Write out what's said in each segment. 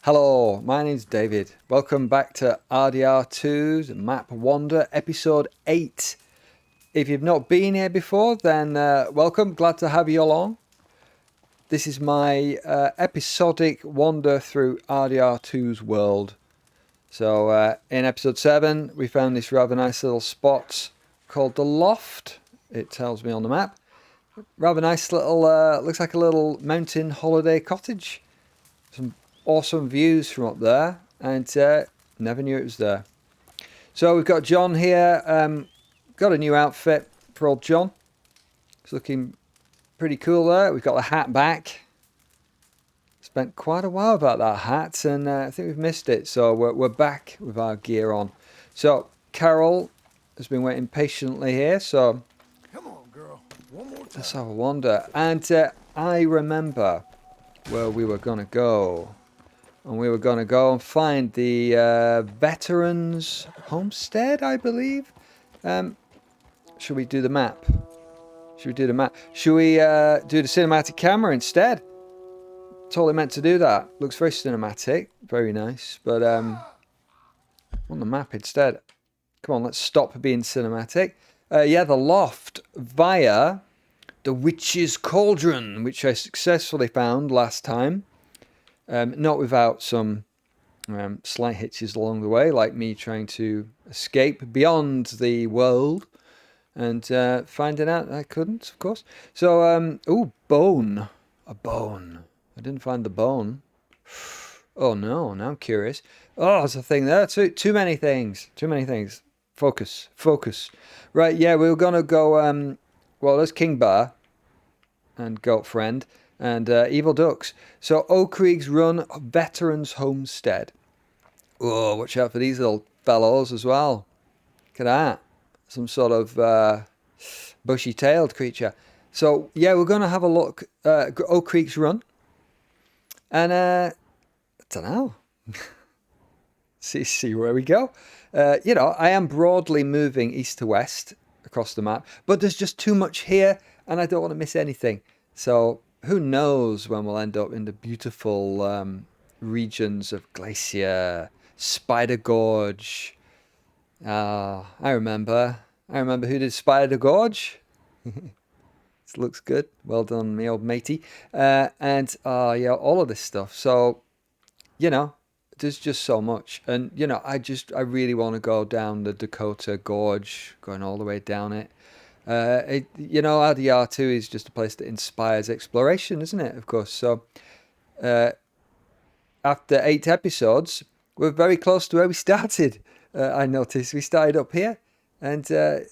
Hello, my name's David. Welcome back to RDR2's Map Wander, episode 8. If you've not been here before, then welcome. Glad to have you along. This is my episodic wander through RDR2's world. So in episode 7, we found this rather nice little spot called the Loft. It tells me on the map. Rather nice little, looks like a little mountain holiday cottage. Some awesome views from up there, and never knew it was there. So we've got John here. Got a new outfit for old John. It's looking pretty cool there. We've got the hat back. Spent quite a while about that hat, and I think we've missed it. So we're back with our gear on. So Carol has been waiting patiently here. So come on, girl. One more time. Let's have a wander. And I remember where we were gonna go. And we were going to go and find the Veterans Homestead, I believe. Should we do the map? Should we do the cinematic camera instead? Totally meant to do that. Looks very cinematic. Very nice. But on the map instead. Come on, let's stop being cinematic. Yeah, the Loft via the Witch's Cauldron, which I successfully found last time. Not without some slight hitches along the way, like me trying to escape beyond the world and finding out I couldn't, of course. So, bone. A bone. I didn't find the bone. Oh no, now I'm curious. Oh, there's a thing there. Too many things. Too many things. Focus. Right, yeah, we were going to go, well, there's King Bear and Goat Friend. And Evil Ducks. So Oak Creek's Run Veterans Homestead. Oh, watch out for these little fellows as well. Look at that. Some sort of bushy-tailed creature. So, yeah, we're going to have a look at Oak Creek's Run. And, I don't know. see where we go. I am broadly moving east to west across the map. But there's just too much here, and I don't want to miss anything. So who knows when we'll end up in the beautiful regions of Glacier, Spider Gorge. I remember who did Spider Gorge. This looks good. Well done, me old matey. And all of this stuff. So, there's just so much. And, I really want to go down the Dakota Gorge, going all the way down it. RDR2 is just a place that inspires exploration, isn't it? Of course. So, after 8 episodes, we're very close to where we started. I noticed we started up here, and but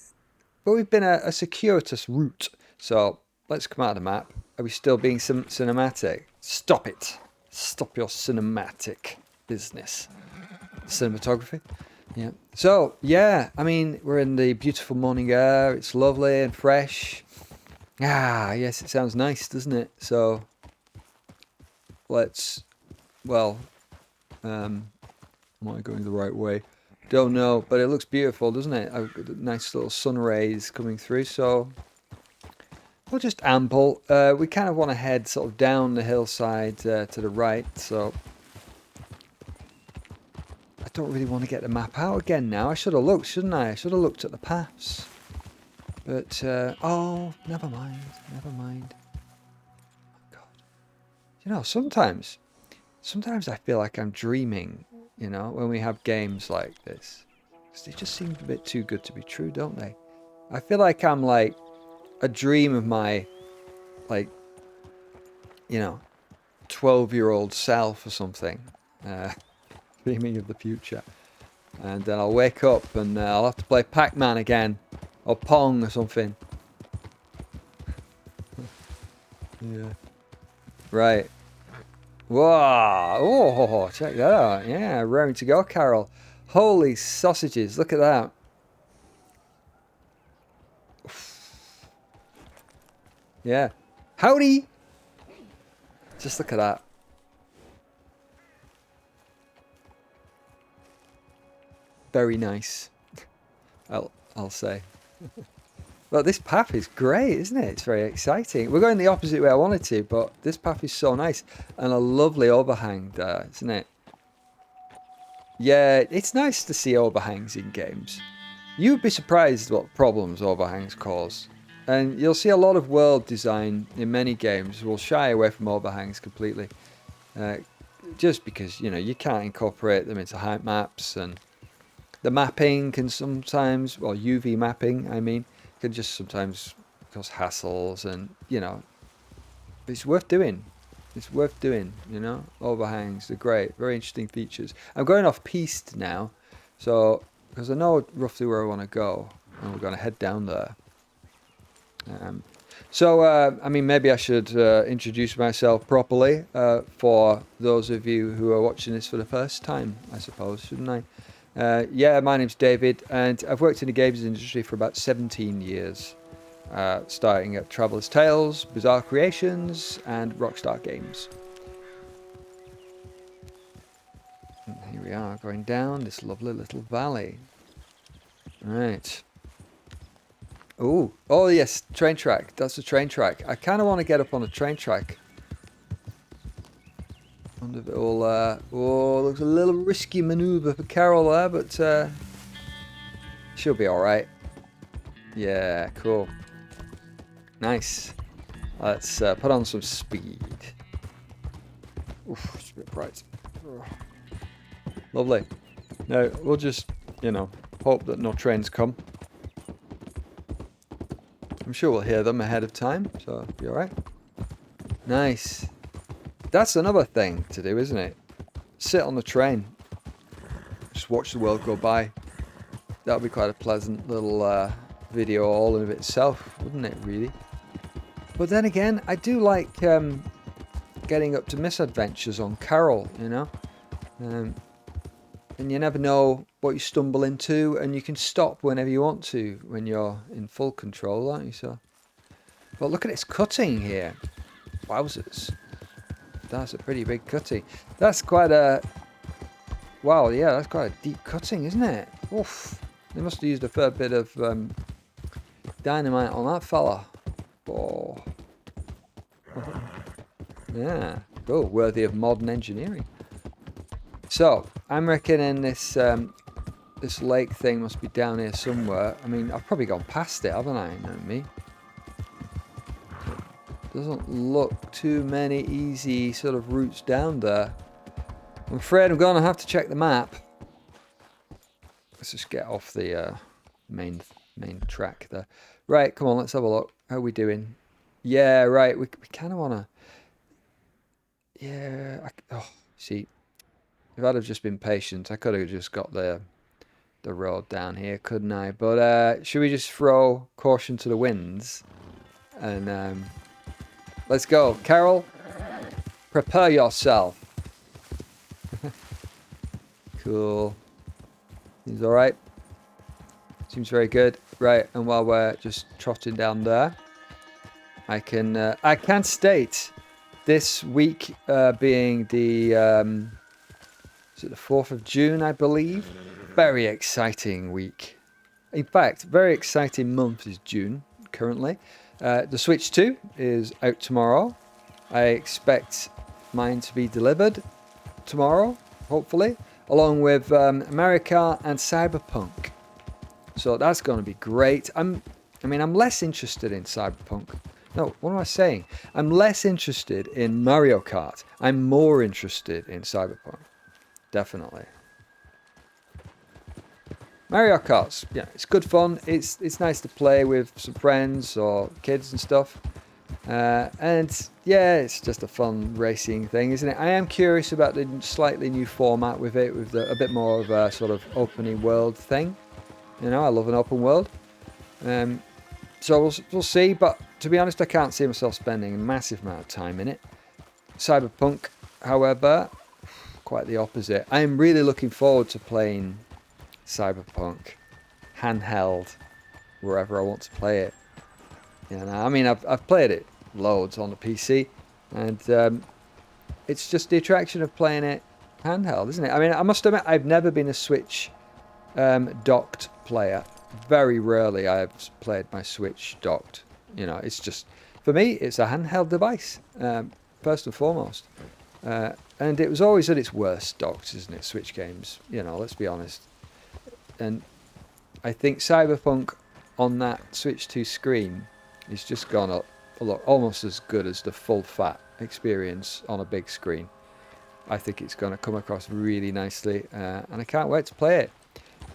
we've been a circuitous route. So let's come out of the map. Are we still being cinematic? Stop it! Stop your cinematic business. Cinematography. Yeah. So, yeah, I mean, we're in the beautiful morning air. It's lovely and fresh. Ah, yes, it sounds nice, doesn't it? So, am I going the right way? Don't know, but it looks beautiful, doesn't it? I've got nice little sun rays coming through, so we'll just amble. We kind of want to head sort of down the hillside to the right, so I don't really want to get the map out again now. I should have looked, shouldn't I? I should have looked at the paths. But, never mind. Oh, God. Sometimes I feel like I'm dreaming, when we have games like this. 'Cause they just seem a bit too good to be true, don't they? I feel like I'm like a dream of my, 12-year-old self or something. Dreaming of the future, and then I'll wake up and I'll have to play Pac-Man again or Pong or something. Yeah. Right. Whoa! Oh, check that out. Yeah, raring to go, Carol. Holy sausages! Look at that. Yeah. Howdy. Just look at that. Very nice, I'll say. Well, this path is great, isn't it? It's very exciting. We're going the opposite way I wanted to, but this path is so nice. And a lovely overhang there, isn't it? Yeah, it's nice to see overhangs in games. You'd be surprised what problems overhangs cause. And you'll see a lot of world design in many games will shy away from overhangs completely. Uh, just because, you know, you can't incorporate them into height maps, and the mapping can sometimes, well, UV mapping, I mean, can just sometimes cause hassles, and, you know, it's worth doing. It's worth doing, you know. Overhangs, they're great, very interesting features. I'm going off piste now, so because I know roughly where I want to go, and we're going to head down there. Um, I mean, maybe I should introduce myself properly for those of you who are watching this for the first time, I suppose, shouldn't I? Yeah, my name's David, and I've worked in the games industry for about 17 years. Starting at Traveller's Tales, Bizarre Creations, and Rockstar Games. And here we are, going down this lovely little valley. Right. Oh yes, train track. That's the train track. I kind of want to get up on a train track. Wonder if it all, oh, looks a little risky maneuver for Carol there, but she'll be alright. Yeah, cool. Nice. Let's put on some speed. Oof, it's a bit bright. Oh. Lovely. Now, we'll just, you know, hope that no trains come. I'm sure we'll hear them ahead of time, so it'll be alright. Nice. That's another thing to do, isn't it? Sit on the train. Just watch the world go by. That would be quite a pleasant little video all in of itself, wouldn't it, really? But then again, I do like getting up to misadventures on Carol, you know? And you never know what you stumble into, and you can stop whenever you want to when you're in full control, aren't you? So, but look at its cutting here. Wowzers. That's a pretty big cutting. That's quite a... Wow, yeah, that's quite a deep cutting, isn't it? Oof. They must have used a fair bit of dynamite on that fella. Oh. Yeah, cool. Worthy of modern engineering. So, I'm reckoning this this lake thing must be down here somewhere. I mean, I've probably gone past it, haven't I? You know me. Doesn't look too many easy sort of routes down there. I'm afraid I'm going to have to check the map. Let's just get off the main track there. Right, come on, let's have a look. How are we doing? Yeah, right. We kind of want to... Yeah. See, if I'd have just been patient, I could have just got the road down here, couldn't I? But should we just throw caution to the winds? And let's go. Carol, prepare yourself. Cool. He's all right. Seems very good. Right, and while we're just trotting down there, I can state this week being the is it the 4th of June, I believe. Very exciting week. In fact, very exciting month is June currently. The Switch 2 is out tomorrow. I expect mine to be delivered tomorrow, hopefully, along with America and Cyberpunk. So that's going to be great. I mean, I'm less interested in Cyberpunk. No, what am I saying? I'm less interested in Mario Kart. I'm more interested in Cyberpunk. Definitely. Mario Kart's, yeah, it's good fun. It's nice to play with some friends or kids and stuff. And yeah, it's just a fun racing thing, isn't it? I am curious about the slightly new format with it, with a bit more of a sort of opening world thing. You know, I love an open world. So we'll see, but to be honest, I can't see myself spending a massive amount of time in it. Cyberpunk, however, quite the opposite. I'm really looking forward to playing Cyberpunk handheld wherever I want to play it. You know, I mean, I've played it loads on the PC, and it's just the attraction of playing it handheld, isn't it? I mean, I must admit, I've never been a Switch docked player. Very rarely I've played my Switch docked. You know, it's just, for me, it's a handheld device, first and foremost. And it was always at its worst, docked, isn't it? Switch games, you know, let's be honest. And I think Cyberpunk on that Switch 2 screen is just gone up a lot, almost as good as the full fat experience on a big screen. I think it's going to come across really nicely, and I can't wait to play it.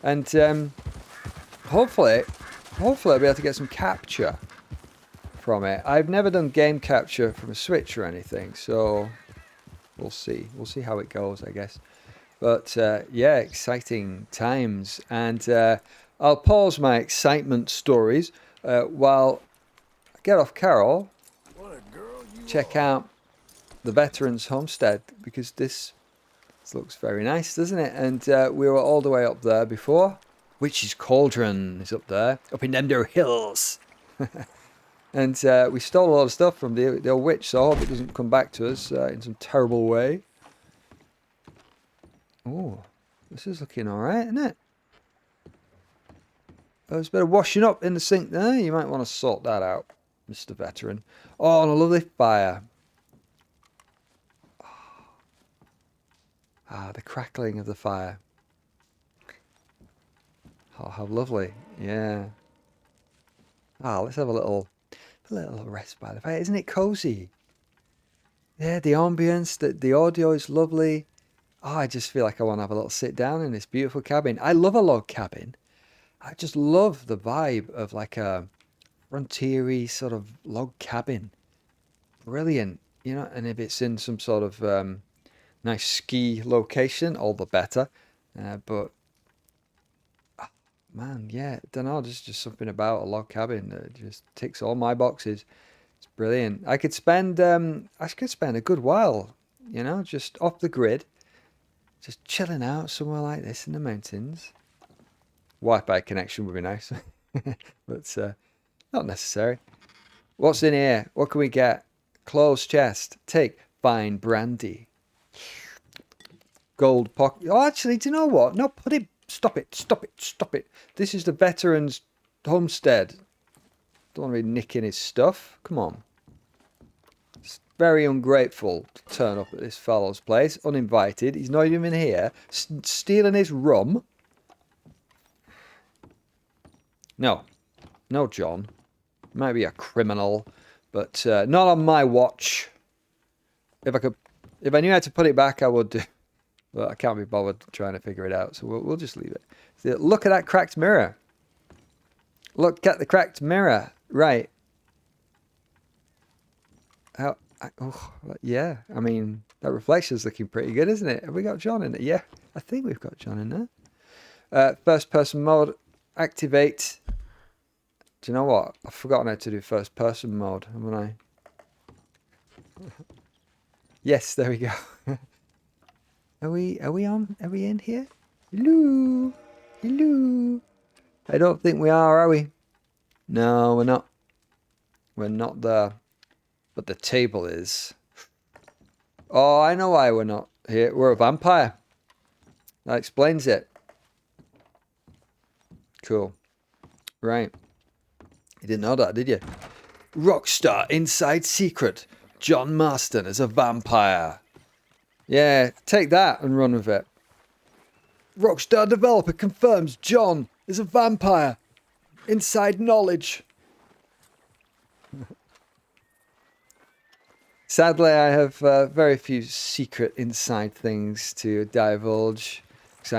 And hopefully I'll be able to get some capture from it. I've never done game capture from a Switch or anything, so we'll see. We'll see how it goes, I guess. But yeah, exciting times. And I'll pause my excitement stories while I get off Carol, What a girl you check are. out the Veterans Homestead, because this looks very nice, doesn't it? And we were all the way up there before. Witch's Cauldron is up there, up in them there hills. And we stole a lot of stuff from the old witch, so I hope it doesn't come back to us in some terrible way. Oh, this is looking alright, isn't it? There's a bit of washing up in the sink there. You might want to sort that out, Mr. Veteran. Oh, and a lovely fire. Ah, the crackling of the fire. Oh, how lovely. Yeah. Ah, let's have a little rest by the fire. Isn't it cozy? Yeah, the ambience, the audio is lovely. Oh, I just feel like I want to have a little sit down in this beautiful cabin. I love a log cabin. I just love the vibe of like a frontiery sort of log cabin. Brilliant. You know, and if it's in some sort of nice ski location, all the better. But man, yeah, don't know. There's just something about a log cabin that just ticks all my boxes. It's brilliant. I could spend a good while, you know, just off the grid, just chilling out somewhere like this in the mountains. Wi-Fi connection would be nice, but not necessary. What's in here? What can we get? Closed chest. Take fine brandy. Gold pocket. Oh, actually, do you know what? No, put it. Stop it. Stop it. Stop it. This is the veteran's homestead. Don't want to be nicking his stuff. Come on. It's very ungrateful to turn up at this fellow's place uninvited. He's not even here. Stealing his rum. No. No, John. Might be a criminal, but not on my watch. If I knew how to put it back, I would do. But I can't be bothered trying to figure it out, so we'll just leave it. So look at that cracked mirror. Look at the cracked mirror. Right. Yeah. I mean, that reflection's looking pretty good, isn't it? Have we got John in it? Yeah, I think we've got John in there. First person mode. Activate. Do you know what? I've forgotten how to do first person mode, haven't I? Yes, there we go. Are we on? Are we in here? Hello? Hello? I don't think we are we? No, we're not. We're not there. But the table is. Oh, I know why we're not here. We're a vampire. That explains it. Cool. Right. You didn't know that, did you? Rockstar Inside Secret. John Marston is a vampire. Yeah, take that and run with it. Rockstar developer confirms John is a vampire. Inside knowledge. Sadly, I have very few secret inside things to divulge, because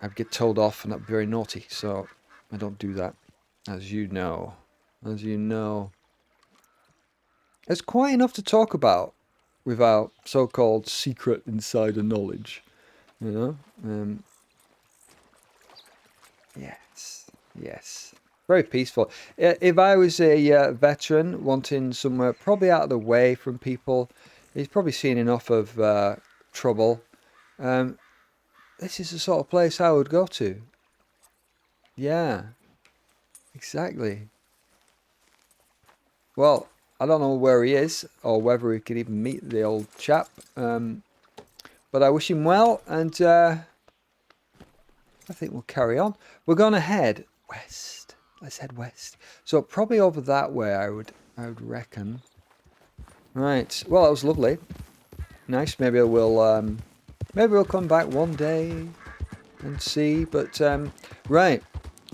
I'd get told off and that'd be very naughty, so I don't do that, as you know. As you know. There's quite enough to talk about without so-called secret insider knowledge, you know? Yes. Very peaceful. If I was a veteran wanting somewhere probably out of the way from people, he's probably seen enough of trouble. This is the sort of place I would go to. Yeah, exactly. Well, I don't know where he is or whether we could even meet the old chap. But I wish him well, and I think we'll carry on. We're going to head west. Let's head west. So probably over that way, I would reckon. Right. Well, that was lovely. nice. Maybe we'll come back one day and see. But right,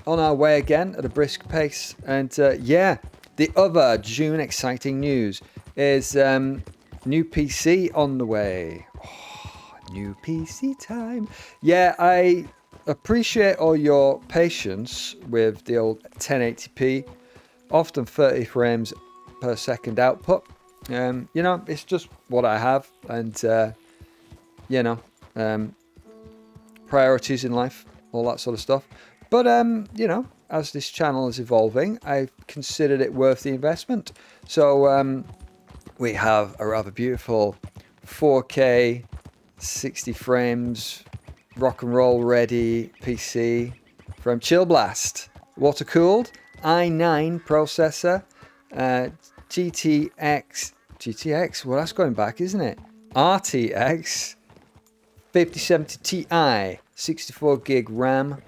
on our way again at a brisk pace. And yeah, the other June exciting news is new PC on the way. Oh, new PC time. Yeah, I appreciate all your patience with the old 1080p, often 30 frames per second output. You know, it's just what I have, and you know, um, priorities in life, all that sort of stuff. But you know, as this channel is evolving, I've considered it worth the investment. So we have a rather beautiful 4K, 60 frames, rock and roll ready PC from Chill Blast, water cooled, i9 processor, GTX. Well, that's going back, isn't it? RTX 5070 Ti, 64 gig RAM.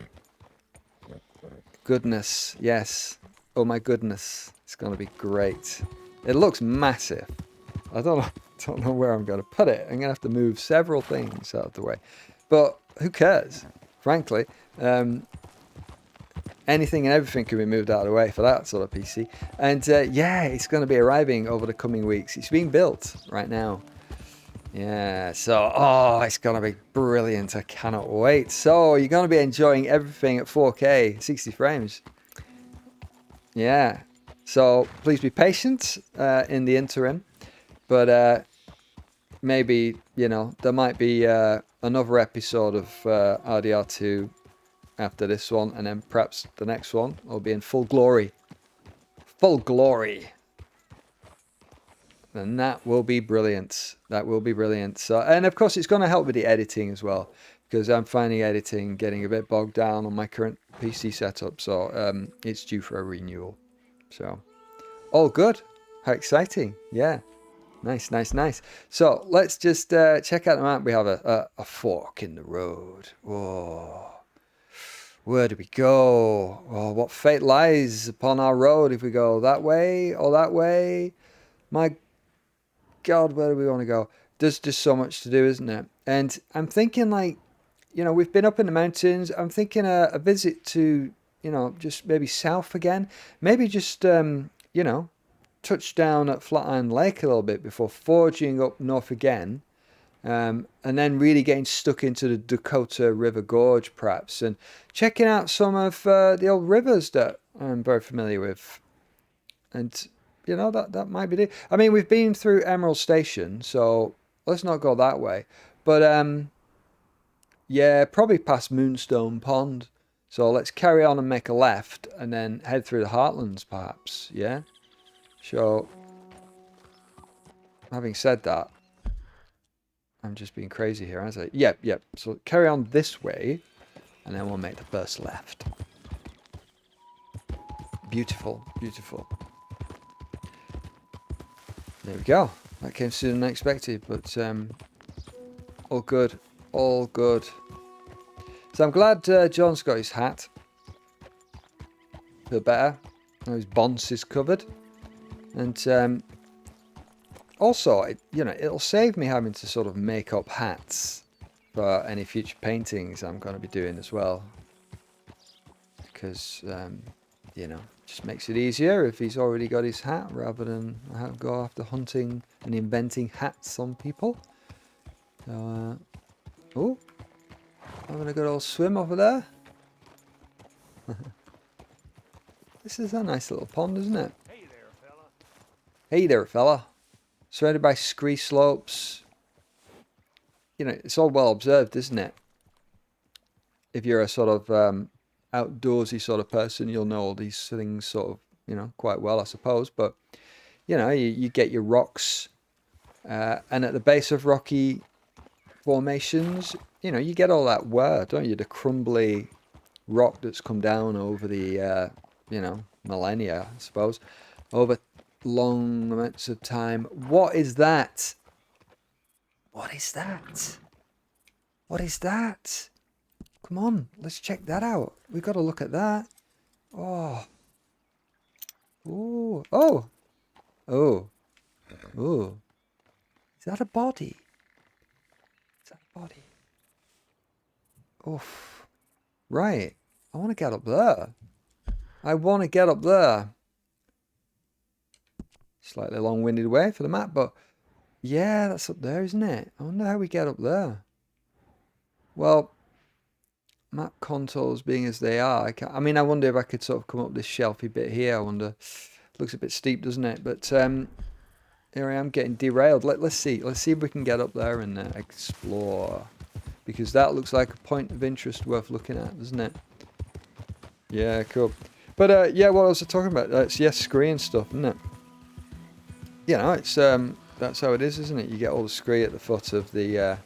Goodness, yes. Oh my goodness, it's going to be great. It looks massive. I don't know where I'm going to put it. I'm going to have to move several things out of the way. But who cares? Frankly, anything and everything can be moved out of the way for that sort of PC. And yeah, it's going to be arriving over the coming weeks. It's being built right now. Yeah, so, oh, it's going to be brilliant. I cannot wait. So, you're going to be enjoying everything at 4K, 60 frames. Yeah, so please be patient in the interim. But maybe, you know, there might be another episode of RDR2 after this one, and then perhaps the next one will be in full glory. Full glory. And that will be brilliant. That will be brilliant. So, and of course, it's going to help with the editing as well, because I'm finding editing getting a bit bogged down on my current PC setup. So it's due for a renewal. So, all good. How exciting. Yeah. Nice, nice, nice. So let's just check out the map. We have a fork in the road. Whoa. Where do we go? Oh, what fate lies upon our road if we go that way or that way? My God, where do we want to go? There's just so much to do, isn't it? And I'm thinking, like, you know, we've been up in the mountains. I'm thinking a visit to, you know, just maybe south again. Maybe just, you know, touch down at Flatiron Lake a little bit before forging up north again. And then really getting stuck into the Dakota River Gorge, perhaps, and checking out some of the old rivers that I'm very familiar with. And you know, that might be it. I mean, we've been through Emerald Station, so let's not go that way. But yeah, probably past Moonstone Pond. So let's carry on and make a left, and then head through the Heartlands, perhaps. Yeah. So, having said that, I'm just being crazy here, aren't I? Yep, yep. So carry on this way, and then we'll make the first left. Beautiful, beautiful. There we go. That came sooner than expected, but all good, all good. So I'm glad John's got his hat. Feel better. Now his bonce is covered, and also, you know, it'll save me having to sort of make up hats for any future paintings I'm going to be doing as well, because you know, just makes it easier if he's already got his hat rather than go after hunting and inventing hats on people. So, oh, having a good old swim over there. This is a nice little pond, isn't it? Hey there, fella. Hey there, fella. Surrounded by scree slopes. You know, it's all well observed, isn't it? If you're a sort of outdoorsy sort of person, you'll know all these things sort of, you know, quite well, I suppose. But, you know, you get your rocks, and at the base of rocky formations, you know, you get all that wear, don't you? The crumbly rock that's come down over the, you know, millennia, I suppose, over long amounts of time. What is that? What is that? What is that? Come on, let's check that out. We've got to look at that. Oh. Ooh. Oh. Oh. Oh. Is that a body? body. Oof. Right. I want to get up there. I want to get up there. Slightly long-winded way for the map, but yeah, that's up there, isn't it? I wonder how we get up there. Well, map contours being as they are, I mean, I wonder if I could sort of come up this shelfy bit here. I wonder. Looks a bit steep, doesn't it? But here I am getting derailed. Let's see. Let's see if we can get up there and explore. Because that looks like a point of interest worth looking at, doesn't it? Yeah, cool. But yeah, what was I talking about? It's yes, scree and stuff, isn't it? You know, it's that's how it is, isn't it? You get all the scree at the foot of the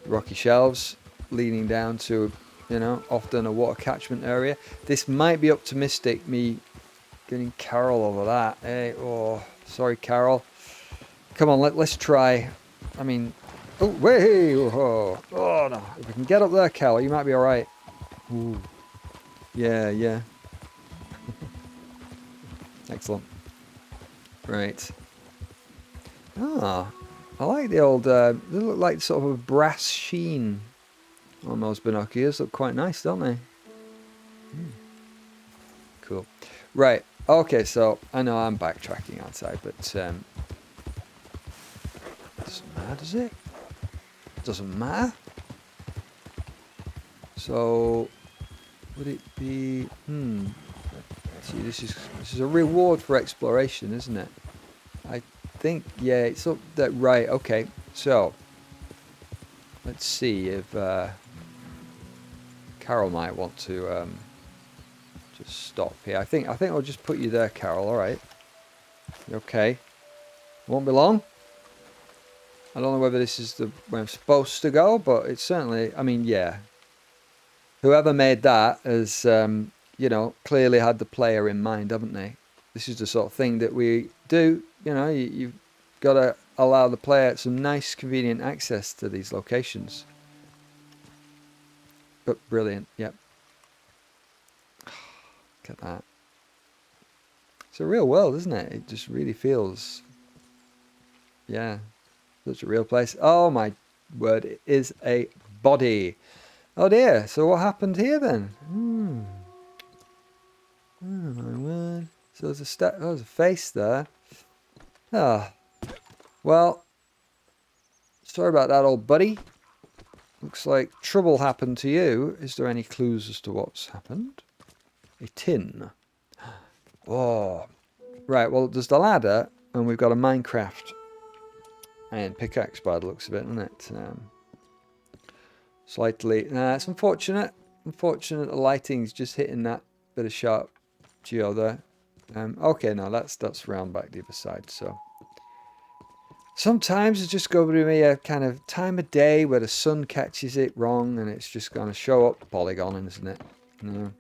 rocky shelves, leading down to, you know, often a water catchment area. This might be optimistic, me getting Carol over that. Hey, oh, sorry, Carol. Come on, let's try. I mean, oh, way, oh no. If we can get up there, Carol, you might be all right. Ooh. Yeah, yeah. Excellent. Right. Ah, I like the old, they look like sort of a brass sheen on those binoculars. Look quite nice, don't they? Cool. Right, okay, so I know I'm backtracking outside, but doesn't matter, does it? Doesn't matter. So, would it be, see, this is a reward for exploration, isn't it? I think, yeah, it's up that, right, okay, so let's see if Carol might want to just stop here. I think I'll just put you there, Carol. All right, you okay? Won't be long. I don't know whether this is the where I'm supposed to go, but it's certainly, I mean, yeah, whoever made that has you know, clearly had the player in mind, haven't they? This is the sort of thing that we do. You know, you've got to allow the player some nice, convenient access to these locations. But brilliant, yep. Look at that. It's a real world, isn't it? It just really feels, yeah, such a real place. Oh my word, it is a body. Oh dear, so what happened here then? Oh my word. So there's a face there. Ah, well, sorry about that, old buddy. Looks like trouble happened to you. Is there any clues as to what's happened? A tin. Oh, right. Well, there's the ladder, and we've got a Minecraft and pickaxe by the looks of it, isn't it? Slightly. It's unfortunate. Unfortunate the lighting's just hitting that bit of sharp geo there. Okay, no, that's round back the other side. So sometimes it's just going to be a kind of time of day where the sun catches it wrong, and it's just going to show up the polygon, isn't it? No.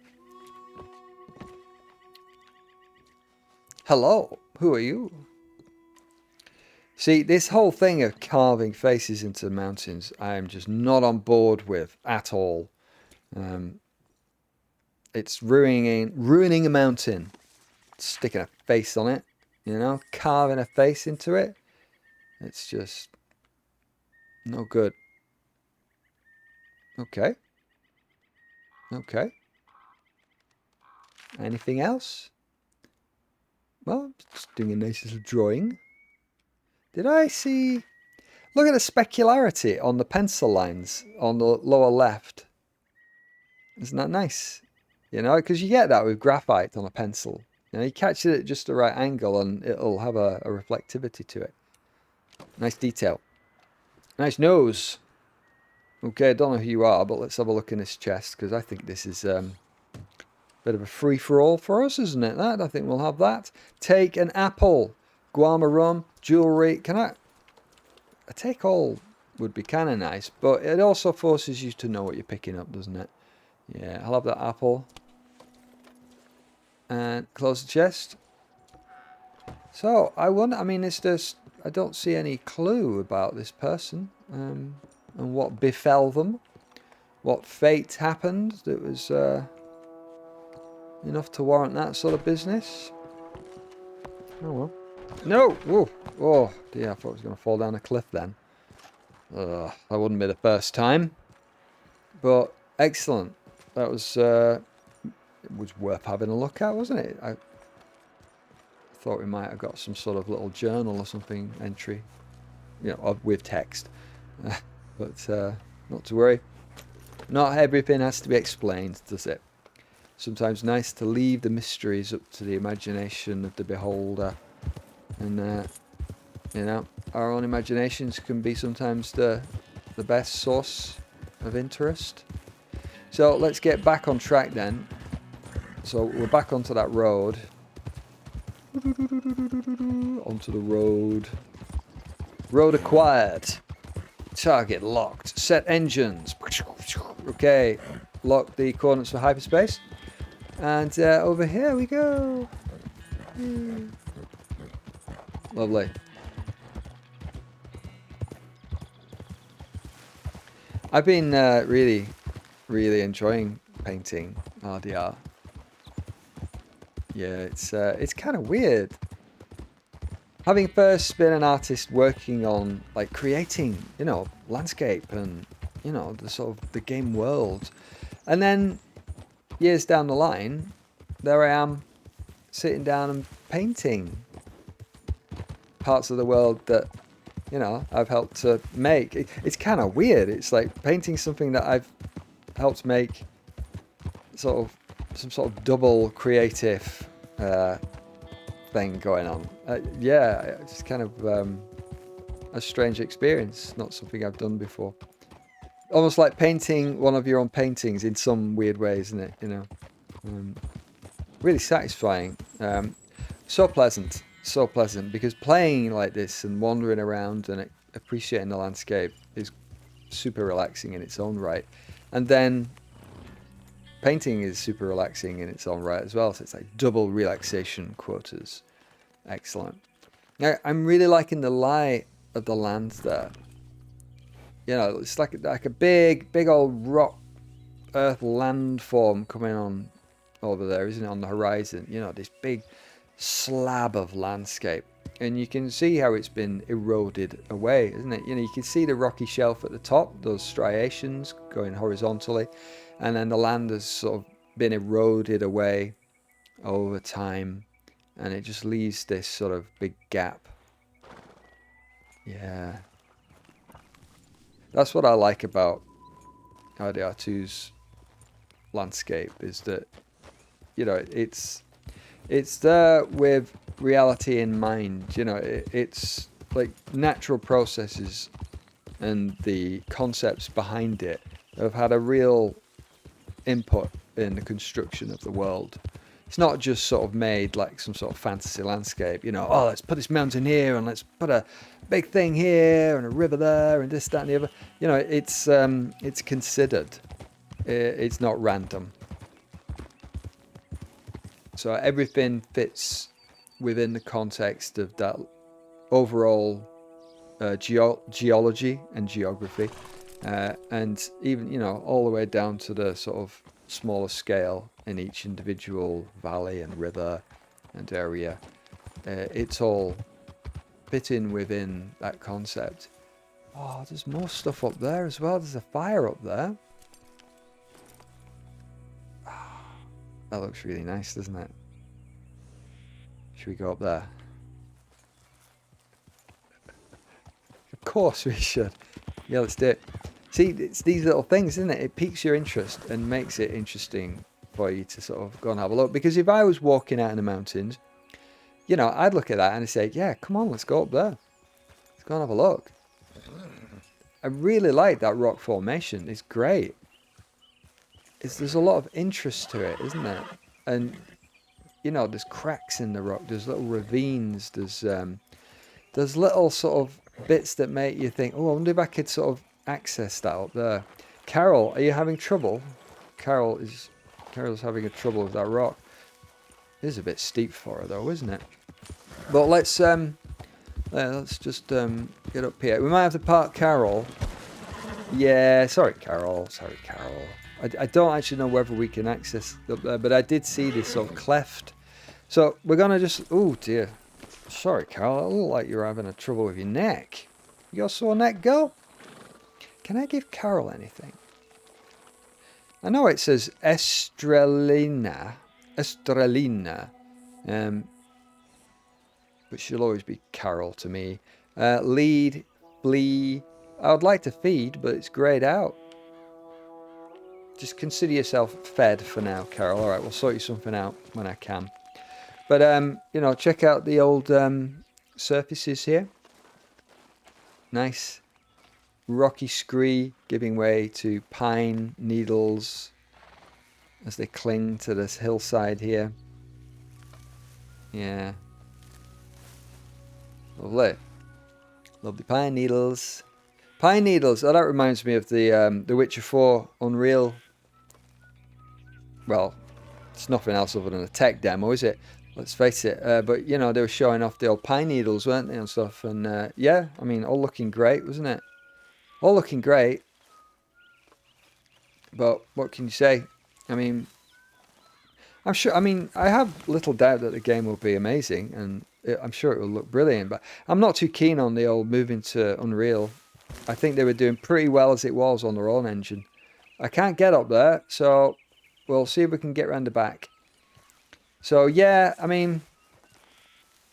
Hello, who are you? See, this whole thing of carving faces into mountains, I am just not on board with at all. It's ruining a mountain. Sticking a face on it, you know, carving a face into it. It's just no good. Okay. Okay. Anything else? Well, just doing a nice little drawing. Did I see... Look at the specularity on the pencil lines on the lower left. Isn't that nice? You know, because you get that with graphite on a pencil. You know, you catch it at just the right angle and it'll have a reflectivity to it. Nice detail. Nice nose. Okay, I don't know who you are, but let's have a look in this chest, because I think this is a bit of a free-for-all for us, isn't it? That I think we'll have that. Take an apple. Guarma rum. Jewellery. Can I... A take all would be kind of nice, but it also forces you to know what you're picking up, doesn't it? Yeah, I'll have that apple. And close the chest. So, I wonder, I mean, it's just, I don't see any clue about this person. And what befell them. What fate happened that was enough to warrant that sort of business. Oh well. No! Whoa! Oh dear, I thought it was going to fall down a cliff then. That wouldn't be the first time. But excellent. That was it was worth having a look at, wasn't it? I thought we might have got some sort of little journal or something entry, with text. But not to worry. Not everything has to be explained, does it? Sometimes nice to leave the mysteries up to the imagination of the beholder. And, our own imaginations can be sometimes the best source of interest. So let's get back on track then. So we're back onto that road. Onto the road. Road acquired. Target locked. Set engines. Okay. Lock the coordinates for hyperspace. And over here we go. Lovely. I've been really, really enjoying painting RDR. Yeah, it's kind of weird. Having first been an artist working on like creating, landscape and the sort of the game world, and then years down the line, there I am sitting down and painting parts of the world that I've helped to make. It's kind of weird. It's like painting something that I've helped make, some sort of double creative thing going on. Yeah, it's kind of a strange experience. Not something I've done before. Almost like painting one of your own paintings in some weird way, isn't it? Really satisfying. So pleasant. So pleasant, because playing like this and wandering around and appreciating the landscape is super relaxing in its own right, and then painting is super relaxing in its own right as well, so it's like double relaxation quotas. Excellent. Now I'm really liking the lie of the land there. It's like a big old rock earth landform coming on over there, isn't it, on the horizon? This big slab of landscape, and you can see how it's been eroded away, isn't it? You can see the rocky shelf at the top, those striations going horizontally, and then the land has sort of been eroded away over time, and it just leaves this sort of big gap. Yeah, that's what I like about RDR2's landscape, is that it's there with reality in mind. It's like natural processes and the concepts behind it have had a real input in the construction of the world. It's not just sort of made like some sort of fantasy landscape, let's put this mountain here and let's put a big thing here and a river there and this, that and the other. It's considered. It's not random. So everything fits within the context of that overall geology and geography, and even all the way down to the sort of smaller scale in each individual valley and river and area. It's all fitting within that concept. Oh, there's more stuff up there as well. There's a fire up there. That looks really nice, doesn't it? Should we go up there? Of course we should. Yeah, let's do it. See, it's these little things, isn't it? It piques your interest and makes it interesting for you to sort of go and have a look. Because if I was walking out in the mountains, I'd look at that and I'd say, yeah, come on, let's go up there. Let's go and have a look. I really like that rock formation. It's great. There's a lot of interest to it, isn't there? And there's cracks in the rock. There's little ravines. There's little sort of bits that make you think, oh, I wonder if I could sort of access that up there. Carol, are you having trouble? Carol's having a trouble with that rock. It is a bit steep for her though, isn't it? But let's just get up here. We might have to park Carol. Yeah, sorry, Carol. I don't actually know whether we can access up there, but I did see this sort of cleft. So we're going to just... Oh, dear. Sorry, Carol. It looked like you're having a trouble with your neck. You got a sore neck, girl? Can I give Carol anything? I know it says Estrelina. Estrelina. But she'll always be Carol to me. Lead, flee. I would like to feed, but it's grayed out. Just consider yourself fed for now, Carol. All right, we'll sort you something out when I can. But, you know, check out the old surfaces here. Nice rocky scree giving way to pine needles as they cling to this hillside here. Yeah. Lovely. Lovely pine needles. Pine needles. Oh, that reminds me of the Witcher 4 Unreal. Well, it's nothing else other than a tech demo, is it? Let's face it. But, you know, they were showing off the old pine needles, weren't they, and stuff. And, yeah, I mean, all looking great, wasn't it? All looking great. But what can you say? I mean, I'm sure. I mean, I have little doubt that the game will be amazing, and I'm sure it will look brilliant. But I'm not too keen on the old moving to Unreal. I think they were doing pretty well as it was on their own engine. I can't get up there, so we'll see if we can get round the back. So yeah, I mean,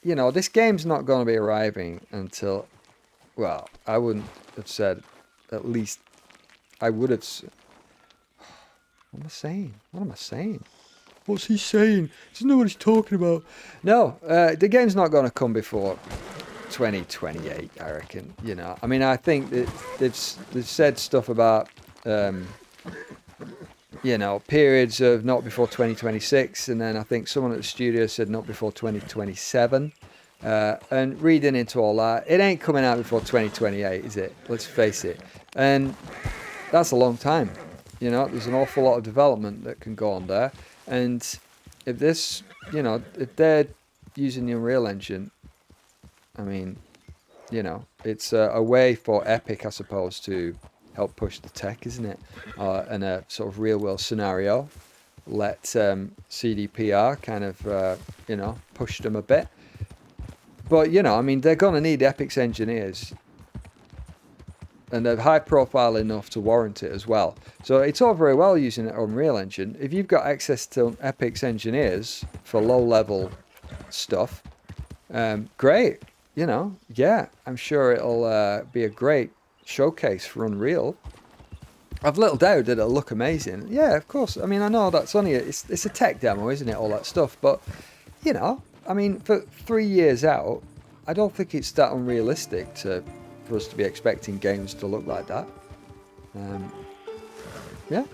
you know, this game's not going to be arriving until, well, I wouldn't have said, at least, I would have. What am I saying? What am I saying? What's he saying? Doesn't know what he's talking about. No, the game's not going to come before 2028, I reckon. You know, I mean, I think that they've said stuff about, you know, periods of not before 2026, and then I think someone at the studio said not before 2027. And reading into all that, it ain't coming out before 2028, is it? Let's face it. And that's a long time. You know, there's an awful lot of development that can go on there. And if this, you know, if they're using the Unreal Engine, I mean, you know, it's a way for Epic, I suppose, to help push the tech, isn't it? In a sort of real world scenario, let CDPR kind of, you know, push them a bit. But, you know, I mean, they're going to need Epic's engineers. And they're high profile enough to warrant it as well. So it's all very well using an Unreal Engine. If you've got access to Epic's engineers for low level stuff, great. You know, yeah, I'm sure it'll be a great showcase for Unreal. I've little doubt that it'll look amazing. Yeah, of course. I mean, I know that's only it's a tech demo, isn't it? All that stuff, but you know, I mean, for 3 years out, I don't think it's that unrealistic for us to be expecting games to look like that. Yeah,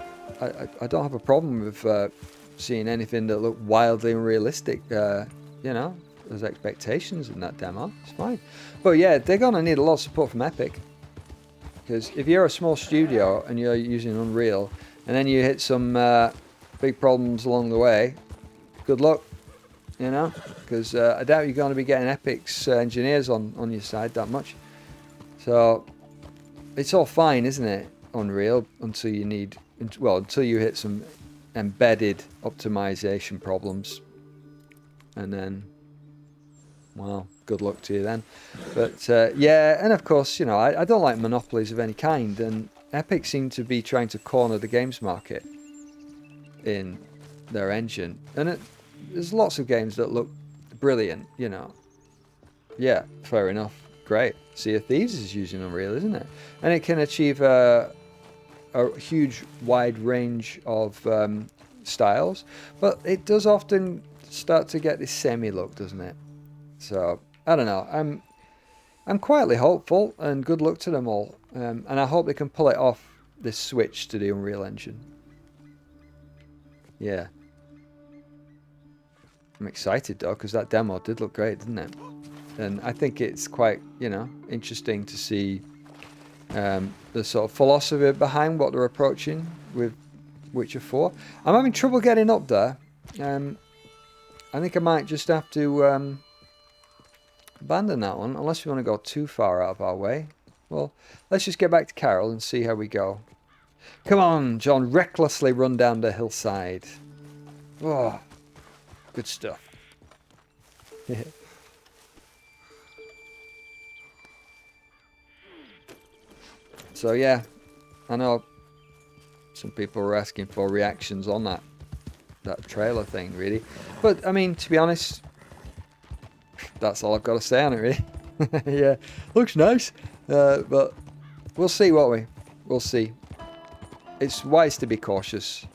I don't have a problem with seeing anything that looked wildly unrealistic. You know, there's expectations in that demo. It's fine. But yeah, they're going to need a lot of support from Epic. Because if you're a small studio and you're using Unreal, and then you hit some big problems along the way, good luck. You know, because I doubt you're going to be getting Epic's engineers on your side that much. So it's all fine, isn't it? Unreal until you need, well, until you hit some embedded optimization problems, and then, well, good luck to you then. But yeah, and of course, you know, I don't like monopolies of any kind, and Epic seem to be trying to corner the games market in their engine, and there's lots of games that look brilliant, you know. Yeah, fair enough. Great. Sea of Thieves is using Unreal, isn't it? And it can achieve a huge wide range of styles, but it does often start to get this semi look, doesn't it? So I don't know. I'm quietly hopeful, and good luck to them all. And I hope they can pull it off, this switch to the Unreal Engine. Yeah. I'm excited though, because that demo did look great, didn't it? And I think it's quite, you know, interesting to see the sort of philosophy behind what they're approaching with Witcher 4. I'm having trouble getting up there. I think I might just have to abandon that one, unless we want to go too far out of our way. Well, let's just get back to Carol and see how we go. Come on, John, recklessly run down the hillside. Oh, good stuff. So yeah, I know some people were asking for reactions on that trailer thing, really. But, I mean, to be honest, that's all I've got to say on it, really. Yeah, looks nice. But we'll see, won't we? We'll see. It's wise to be cautious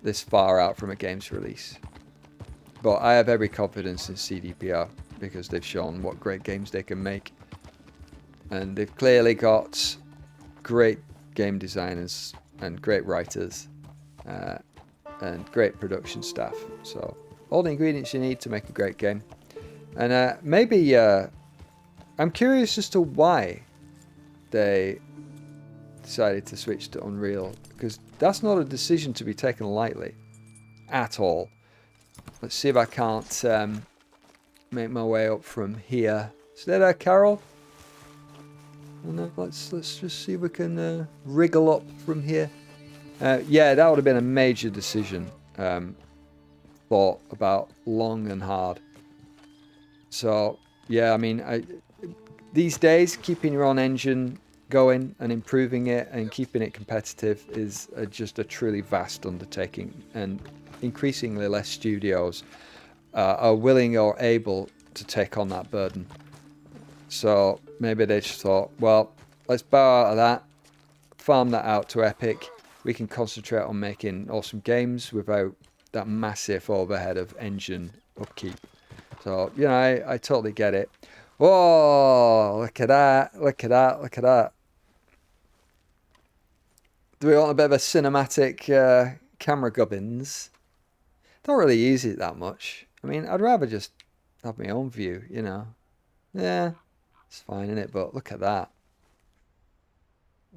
this far out from a game's release. But I have every confidence in CDPR because they've shown what great games they can make. And they've clearly got great game designers and great writers and great production staff. So all the ingredients you need to make a great game. And maybe I'm curious as to why they decided to switch to Unreal, because that's not a decision to be taken lightly at all. Let's see if I can't make my way up from here. Is there Carol? No, let's just see if we can wriggle up from here. Yeah, that would have been a major decision. Thought about long and hard. So yeah, I mean, these days keeping your own engine going and improving it and keeping it competitive is just a truly vast undertaking, and increasingly less studios are willing or able to take on that burden. So maybe they just thought, well, let's bow out of that, farm that out to Epic. We can concentrate on making awesome games without that massive overhead of engine upkeep. So, you know, I totally get it. Whoa, look at that, look at that, look at that. Do we want a bit of a cinematic camera gubbins? Don't really use it that much. I mean, I'd rather just have my own view, you know. Yeah, it's fine, isn't it? But look at that.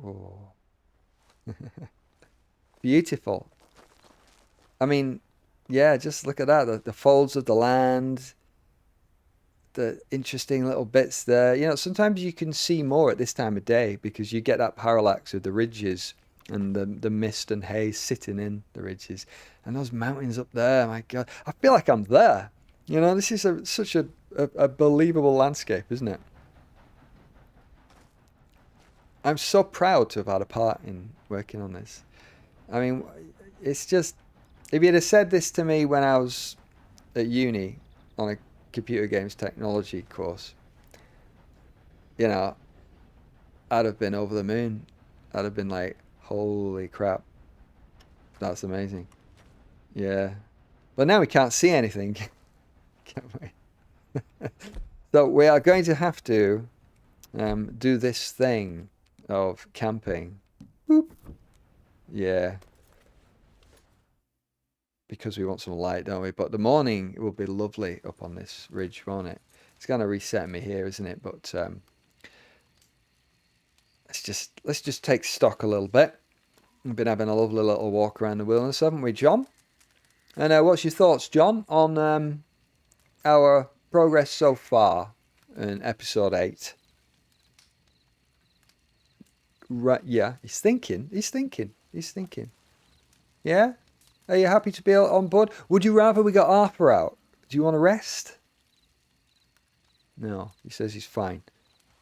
Oh. Beautiful. I mean, yeah, just look at that. The folds of the land. The interesting little bits there. You know, sometimes you can see more at this time of day because you get that parallax of the ridges and the mist and haze sitting in the ridges. And those mountains up there, my God. I feel like I'm there. You know, this is such a believable landscape, isn't it? I'm so proud to have had a part in working on this. I mean, it's just, if you'd have said this to me when I was at uni on a computer games technology course, you know, I'd have been over the moon. I'd have been like, holy crap, that's amazing. Yeah. But now we can't see anything, can we? So we are going to have to do this thing of camping. Boop. Yeah. Because we want some light, don't we? But the morning will be lovely up on this ridge, won't it? It's going to reset me here, isn't it? But let's just take stock a little bit. We've been having a lovely little walk around the wilderness, haven't we, John? And what's your thoughts, John, on our progress so far in episode 8? Right, yeah, he's thinking. Yeah? Are you happy to be on board? Would you rather we got Arthur out? Do you want to rest? No, he says he's fine.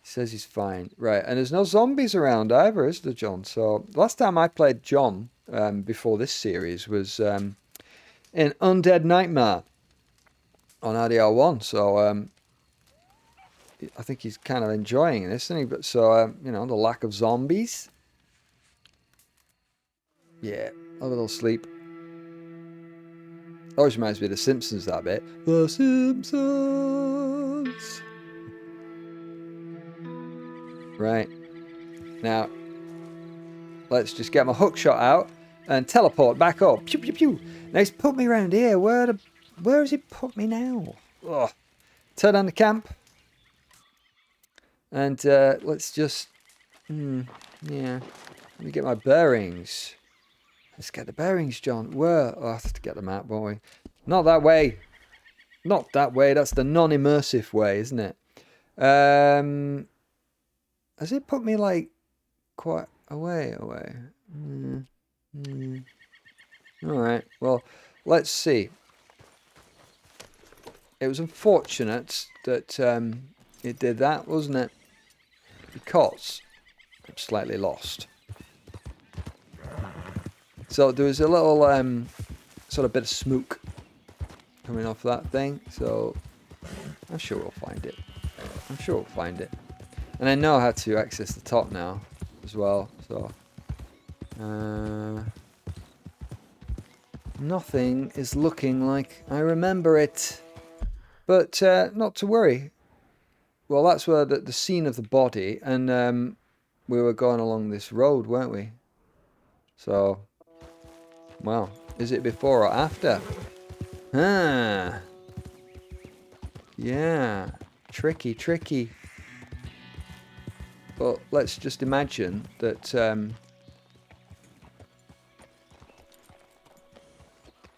He says he's fine. Right, and there's no zombies around either, is there, John? So, last time I played John before this series was in Undead Nightmare on RDR1. So, I think he's kind of enjoying this, isn't he? But so, you know, the lack of zombies. Yeah, a little sleep. Always reminds me of The Simpsons, that bit. The Simpsons! Right. Now, let's just get my hook shot out and teleport back up. Pew, pew, pew. Now, he's put me around here. Where has he put me now? Ugh. Turn on the camp. And let's just... yeah. Let me get my bearings. Let's get the bearings, John. Where? Oh, I have to get them out, won't we? Not that way. Not that way. That's the non-immersive way, isn't it? Has it put me, like, quite away? Alright, well, let's see. It was unfortunate that it did that, wasn't it? Because I'm slightly lost. So there was a little sort of bit of smoke coming off that thing. So I'm sure we'll find it. I'm sure we'll find it. And I know how to access the top now as well. So nothing is looking like I remember it. But not to worry. Well, that's where the scene of the body, and we were going along this road, weren't we? So, well, is it before or after? Ah, yeah, tricky, tricky. But let's just imagine that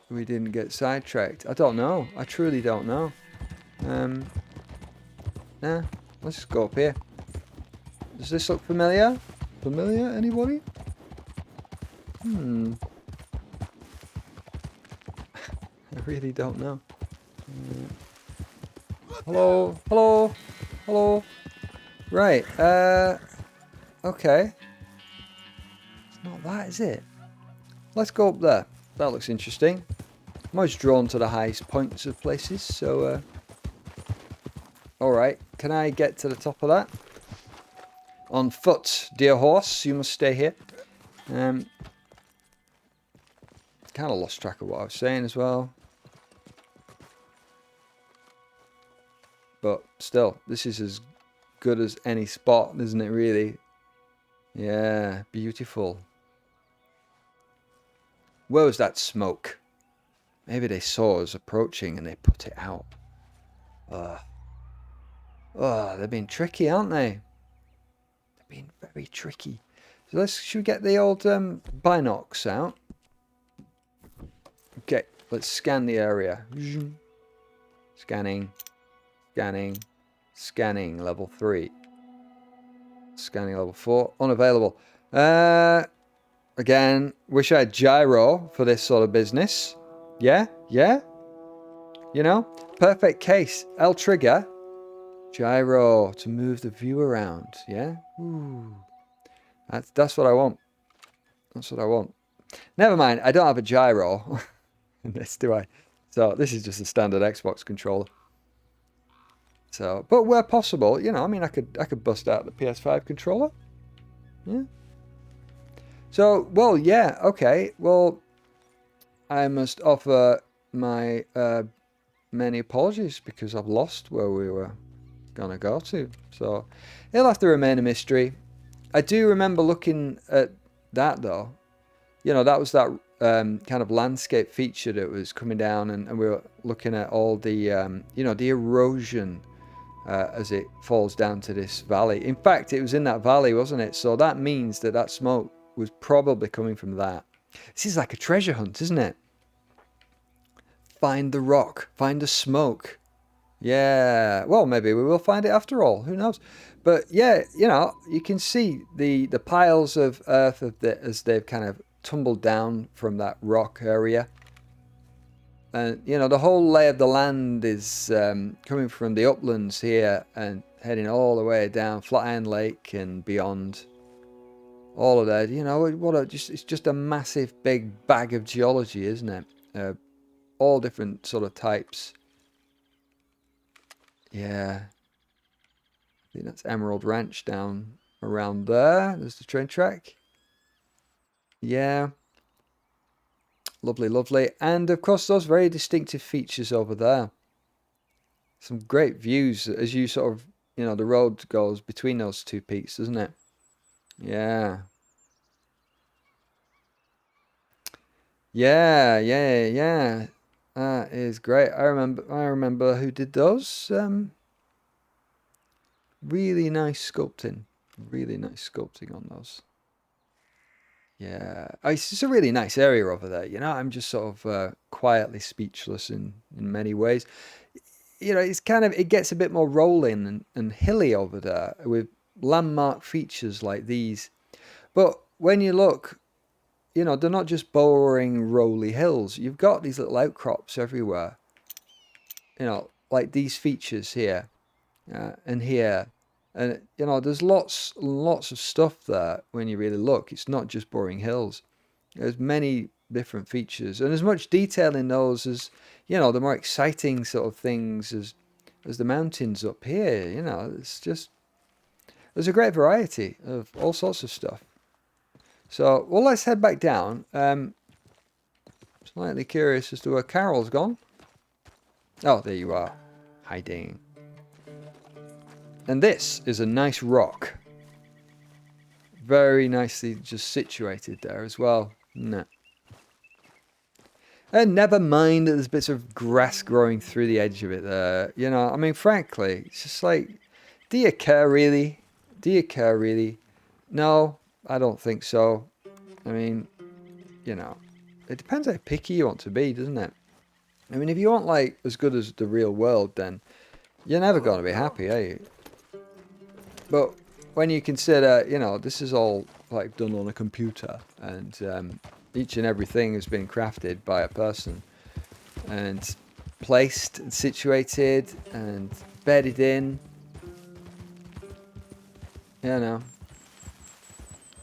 we didn't get sidetracked. I don't know. I truly don't know. Nah, let's just go up here. Does this look familiar? Familiar, anybody? I really don't know. Hello, hello, hello. Right, okay. It's not that, is it? Let's go up there. That looks interesting. I'm always drawn to the highest points of places, so, alright, can I get to the top of that? On foot, dear horse, you must stay here. Kind of lost track of what I was saying as well. But still, this is as good as any spot, isn't it, really? Yeah, beautiful. Where was that smoke? Maybe they saw us approaching and they put it out. Oh, they're being tricky, aren't they? They're being very tricky. So should we get the old binocs out? Okay, let's scan the area. Scanning, scanning, scanning, level 3. Scanning level 4, unavailable. Again, wish I had gyro for this sort of business. Yeah, yeah. You know, perfect case. L trigger, gyro to move the view around. Yeah, ooh, that's what I want. That's what I want. Never mind, I don't have a gyro in this, do I? So this is just a standard Xbox controller. So, but where possible, you know, I mean, I could bust out the PS5 controller. Yeah. So, well, yeah, okay. Well, I must offer my many apologies because I've lost where we were gonna go to. So, it'll have to remain a mystery. I do remember looking at that though. You know, that was that kind of landscape feature that was coming down, and we were looking at all the, you know, the erosion as it falls down to this valley. In fact, it was in that valley, wasn't it? So that means that that smoke was probably coming from that. This is like a treasure hunt, isn't it? Find the rock, find the smoke. Yeah, well, maybe we will find it after all. Who knows? But yeah, you know, you can see the piles of earth as they've kind of tumbled down from that rock area. And, you know, the whole lay of the land is coming from the uplands here and heading all the way down Flatiron Lake and beyond. All of that, you know, it's just a massive big bag of geology, isn't it? All different sort of types. Yeah. I think that's Emerald Ranch down around there. There's the train track. Yeah. Lovely, lovely. And of course, those very distinctive features over there. Some great views as you sort of, you know, the road goes between those two peaks, doesn't it? Yeah. Yeah, yeah, yeah. That is great. I remember who did those. Really nice sculpting. Really nice sculpting on those. Yeah, it's just a really nice area over there. You know, I'm just sort of quietly speechless in many ways. You know, it's kind of, it gets a bit more rolling and hilly over there with landmark features like these. But when you look, you know, they're not just boring rolly hills. You've got these little outcrops everywhere. You know, like these features here and here. And, you know, there's lots of stuff there when you really look. It's not just boring hills. There's many different features, and as much detail in those as, the more exciting sort of things as the mountains up here. It's just, there's a great variety of all sorts of stuff. So, well, let's head back down. Slightly curious as to where Carol's gone. Oh, there you are, hiding. And this is a nice rock. Very nicely just situated there as well. No. And never mind that there's bits of grass growing through the edge of it there. I mean, frankly, it's just like, do you care really? Do you care really? No, I don't think so. I mean, it depends how picky you want to be, doesn't it? I mean, if you want, like, as good as the real world, then you're never going to be happy, are you? But when you consider, this is all, like, done on a computer, and each and everything has been crafted by a person, and placed, and situated, and bedded in,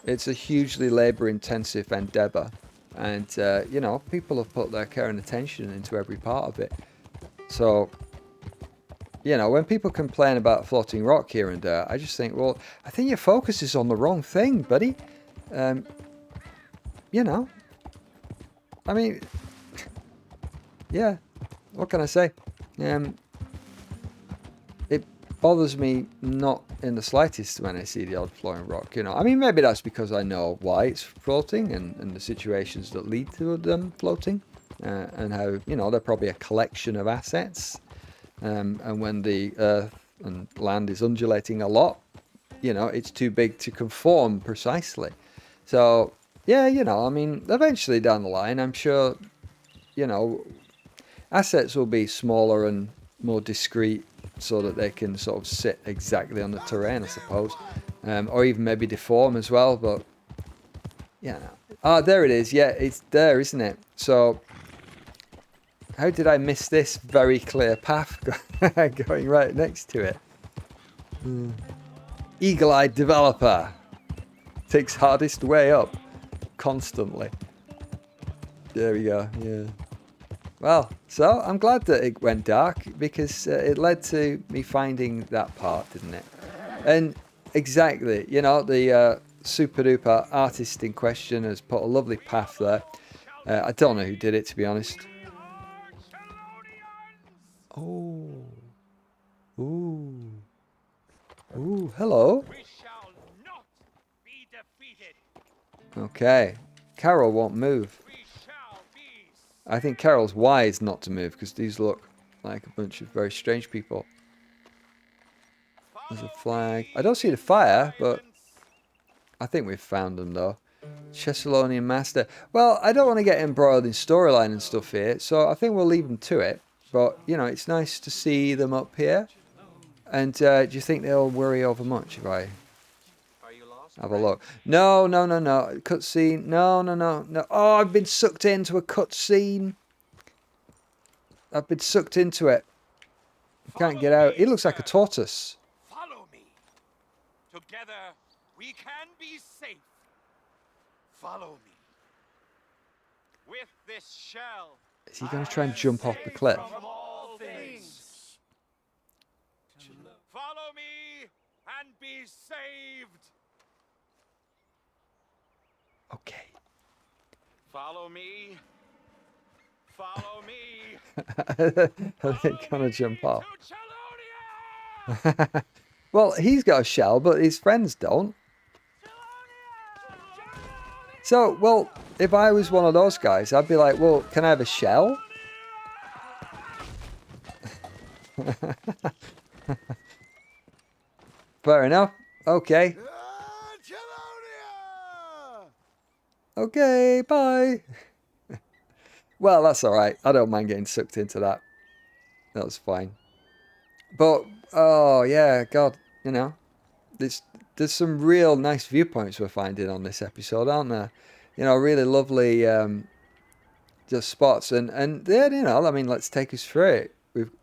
it's a hugely labour-intensive endeavour. And, people have put their care and attention into every part of it. So, when people complain about floating rock here and there, I just think, well, I think your focus is on the wrong thing, buddy. I mean, yeah, what can I say? It bothers me not in the slightest when I see the odd floating rock, I mean, maybe that's because I know why it's floating and the situations that lead to them floating, and how, they're probably a collection of assets, and when the earth and land is undulating a lot, it's too big to conform precisely. So, yeah, I mean, eventually down the line, I'm sure, assets will be smaller and more discrete, so that they can sort of sit exactly on the terrain, I suppose, or even maybe deform as well. But there it is. Yeah, it's there, isn't it? So how did I miss this very clear path going right next to it? Eagle-eyed developer takes hardest way up constantly. There we go. Yeah. Well, so I'm glad that it went dark, because it led to me finding that part, didn't it? And exactly, the super duper artist in question has put a lovely path there. I don't know who did it, to be honest. Oh. Ooh. Ooh, hello. Okay. Carol won't move. I think Carol's wise not to move, because these look like a bunch of very strange people. There's a flag. I don't see the fire, but I think we've found them, though. Thessalonian Master. Well, I don't want to get embroiled in storyline and stuff here, so I think we'll leave them to it. But, it's nice to see them up here. And do you think they'll worry over much if I have a look? No. Cutscene. No. Oh, I've been sucked into a cutscene. I've been sucked into it. Can't get out. He looks like a tortoise. Follow me. Together we can be safe. Follow me. With this shell. Is he going to try and jump off the cliff? From all things. Follow me and be saved. Okay. Follow me. Follow me. Are they going to jump off? Well, he's got a shell, but his friends don't. So, well, if I was one of those guys, I'd be like, well, can I have a shell? Fair enough. Okay. Okay, bye. Well, that's alright. I don't mind getting sucked into that. That's fine. But, oh, yeah, God, there's some real nice viewpoints we're finding on this episode, aren't there? Really lovely just spots. And then, I mean, let's take us through it.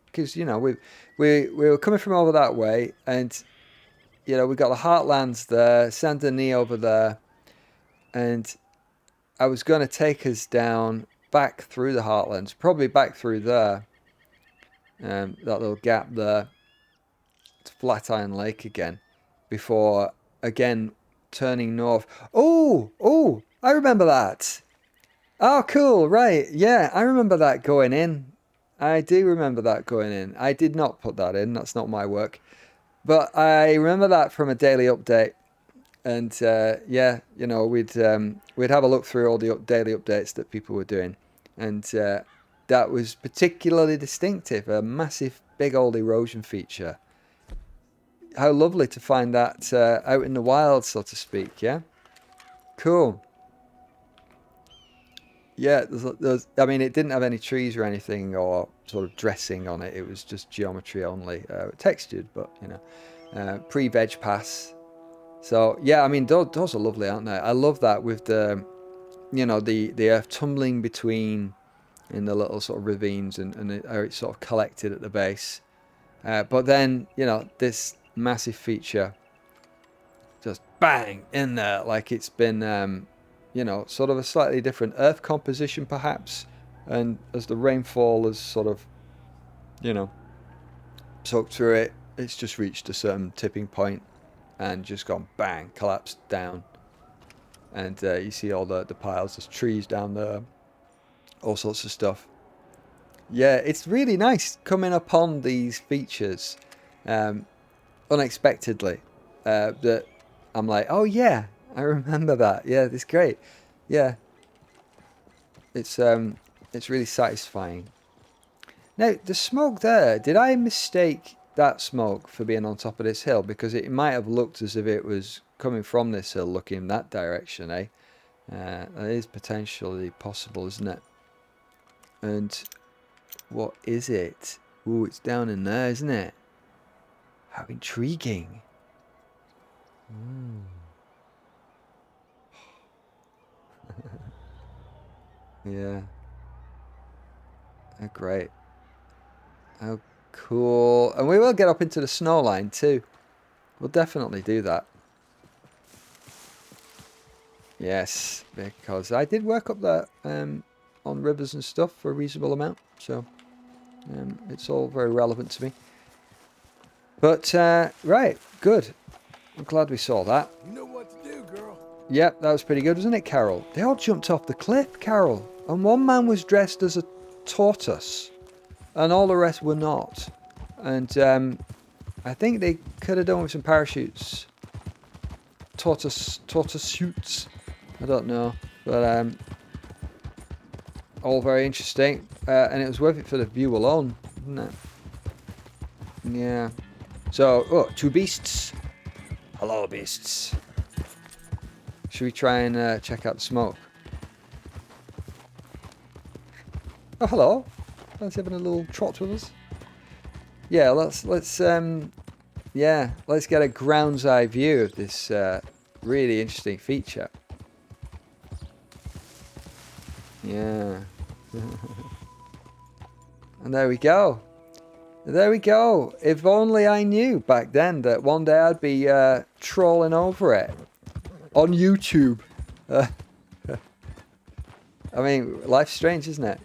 Because, we were coming from over that way, and, we've got the Heartlands there, Saint Denis over there, and I was going to take us down back through the Heartlands, probably back through there, that little gap there, to Flatiron Lake again, before again turning north. Oh, I remember that. Oh, cool, right, yeah, I remember that going in. I do remember that going in. I did not put that in, that's not my work. But I remember that from a daily update. And yeah, you know, we'd have a look through all the daily updates that people were doing, and that was particularly distinctive. A massive, big old erosion feature. How lovely to find that out in the wild, so to speak. Yeah, cool. Yeah, I mean, it didn't have any trees or anything or sort of dressing on it. It was just geometry only, textured, but you know, pre-veg pass. So yeah, I mean those are lovely, aren't they? I love that with the, you know, the earth tumbling between in the little sort of ravines and how it's sort of collected at the base. But then, you know, this massive feature just bang in there, like it's been, you know, sort of a slightly different earth composition perhaps. And as the rainfall has sort of, you know, soaked through it, it's just reached a certain tipping point and just gone bang, collapsed down. And you see all the piles, there's trees down there, all sorts of stuff. Yeah, it's really nice coming upon these features um, unexpectedly. That I'm like, oh yeah, I remember that. Yeah, it's great. Yeah, it's really satisfying. Now the smoke there, did I mistake that smoke for being on top of this hill? Because it might have looked as if it was coming from this hill, looking in that direction, eh? That is potentially possible, isn't it? And what is it? Ooh, it's down in there, isn't it? How intriguing. Yeah. Oh, great. Oh, cool. And we will get up into the snow line too. We'll definitely do that. Yes, because I did work up there on rivers and stuff for a reasonable amount. So it's all very relevant to me. But, right, good. I'm glad we saw that. You know what to do, girl. Yep, that was pretty good, wasn't it, Carol? They all jumped off the cliff, Carol. And one man was dressed as a tortoise. And all the rest were not. And I think they could have done with some parachutes. Tortoise suits. I don't know. But all very interesting. And it was worth it for the view alone, wasn't it? Yeah. So, oh, two beasts. Hello, beasts. Should we try and check out the smoke? Oh, hello. Let's having a little trot with us. Yeah, let's get a ground's eye view of this really interesting feature. Yeah. And there we go. There we go. If only I knew back then that one day I'd be trolling over it on YouTube. I mean, life's strange, isn't it?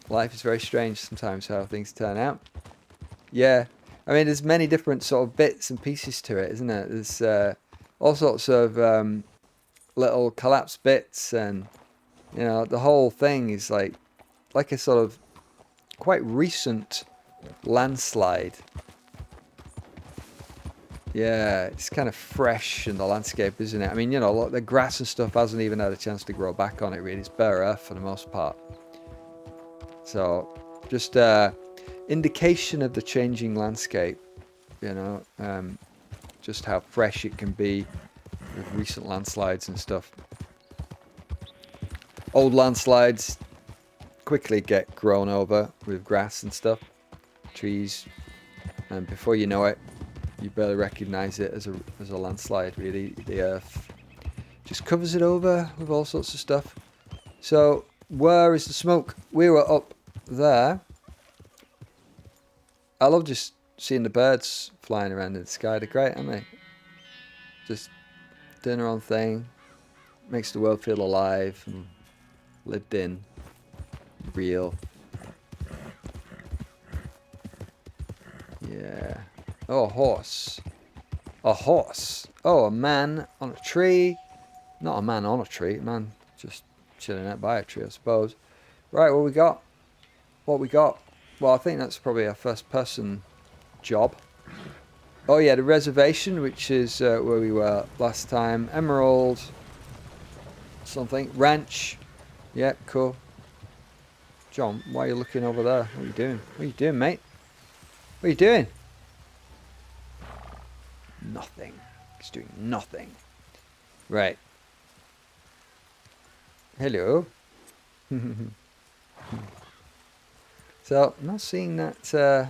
Life is very strange sometimes how things turn out. Yeah. I mean, there's many different sort of bits and pieces to it, isn't it? There's all sorts of little collapsed bits, and you know, the whole thing is like a sort of quite recent landslide. Yeah, it's kind of fresh in the landscape, isn't it? I mean, you know, the grass and stuff hasn't even had a chance to grow back on it, really. It's bare earth for the most part. So, just indication of the changing landscape, you know, just how fresh it can be with recent landslides and stuff. Old landslides quickly get grown over with grass and stuff, trees, and before you know it, you barely recognize it as a landslide, really. The earth just covers it over with all sorts of stuff. So, where is the smoke? We were up there. I love just seeing the birds flying around in the sky. They're great, aren't they? Just doing their own thing. Makes the world feel alive. And lived in. Real. Yeah. Oh, a horse. A horse. Oh, a man on a tree. Not a man on a tree. A man just chilling out by a tree, I suppose. Right, what we got? What we got? Well, I think that's probably our first person job. Oh yeah, the reservation, which is where we were last time. Emerald. Something. Ranch. Yeah, cool. John, why are you looking over there? What are you doing? What are you doing, mate? What are you doing? Nothing. He's doing nothing. Right. Hello. So, I'm not seeing that that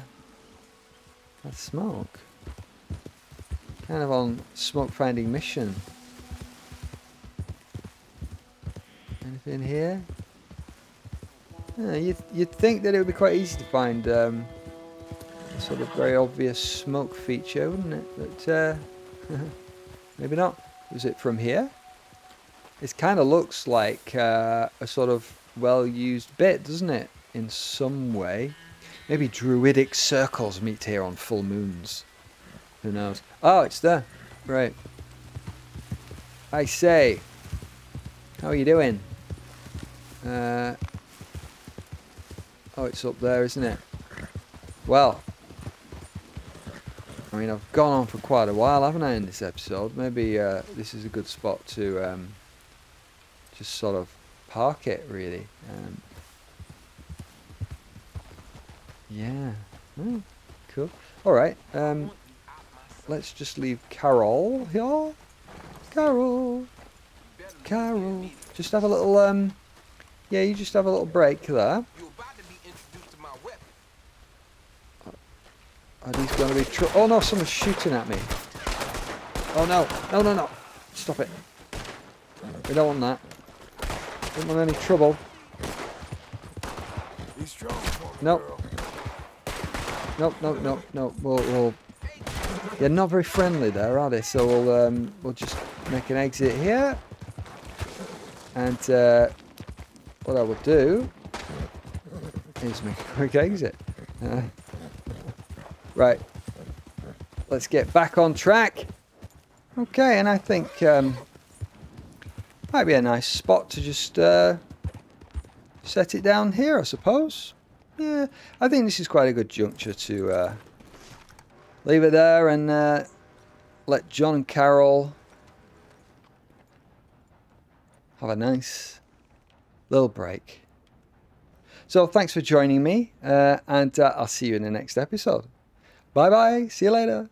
smoke. Kind of on smoke finding mission. Anything here? You'd think that it would be quite easy to find a sort of very obvious smoke feature, wouldn't it? But maybe not. Was it from here? It kind of looks like a sort of well-used bit, doesn't it? In some way. Maybe druidic circles meet here on full moons. Who knows? Oh, it's there. Right. I say. How are you doing? Oh, it's up there, isn't it? Well. I mean, I've gone on for quite a while, haven't I, in this episode? Maybe this is a good spot to just sort of park it, really. Yeah. Oh, cool. All right. Let's just leave Carol here. Carol. Carol. Just have a little, yeah, you just have a little break there. Are these going to be oh no, someone's shooting at me. Oh no. No, no, no. Stop it. We don't want that. Don't want any trouble. No. No, no, no, no. We'll they're not very friendly there, are they? So we'll just make an exit here. And what I will do is make a quick exit. Right. Let's get back on track. Okay, and I think might be a nice spot to just set it down here, I suppose. Yeah, I think this is quite a good juncture to leave it there and let John and Carol have a nice little break. So thanks for joining me, and I'll see you in the next episode. Bye bye. See you later.